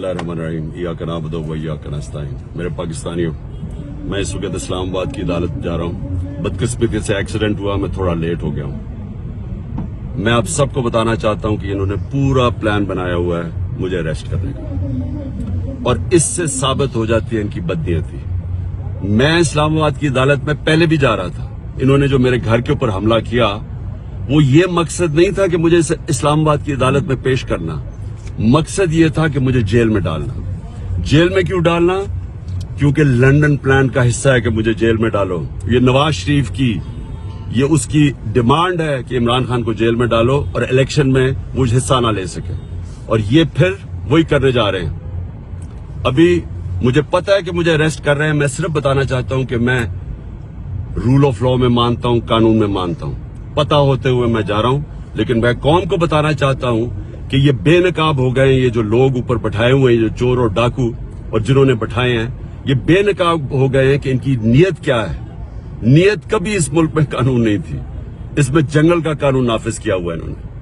बिस्मिल्लाहिर्रहमानिर्रहीम इय्याका नअबुदु व इय्याका नस्तईन। मेरे पाकिस्तानियों, मैं इस वक्त इस्लामाबाद की अदालत जा रहा हूँ। बदकिस्मती से एक्सीडेंट हुआ, मैं थोड़ा लेट हो गया हूँ। मैं आप सबको बताना चाहता हूँ कि इन्होंने पूरा प्लान बनाया हुआ है मुझे अरेस्ट करने का, और इससे साबित हो जाती है इनकी बदनीयती। मैं इस्लामाबाद की अदालत में पहले भी जा रहा था। इन्होंने जो मेरे घर के ऊपर हमला किया, वो ये मकसद नहीं था कि मुझे इस्लामाबाद की अदालत में पेश करना। मकसद ये था कि मुझे जेल में डालना। जेल में क्यों डालना? क्योंकि लंदन प्लान का हिस्सा है कि मुझे जेल में डालो। ये नवाज शरीफ की, ये उसकी डिमांड है कि इमरान खान को जेल में डालो और इलेक्शन में वो हिस्सा ना ले सके, और ये फिर वही करने जा रहे हैं। अभी मुझे पता है कि मुझे अरेस्ट कर रहे हैं। मैं सिर्फ बताना चाहता हूं कि मैं रूल ऑफ लॉ में मानता हूं, कानून में मानता हूं। पता होते हुए मैं जा रहा हूं, लेकिन मैं कौम को बताना चाहता हूं कि ये बेनकाब हो गए हैं। ये जो लोग ऊपर बैठाए हुए हैं, जो चोर और डाकू और जिन्होंने बैठाए हैं, ये बेनकाब हो गए हैं कि इनकी नीयत क्या है। नीयत कभी इस मुल्क में कानून नहीं थी। इसमें जंगल का कानून नाफिज किया हुआ है इन्होंने।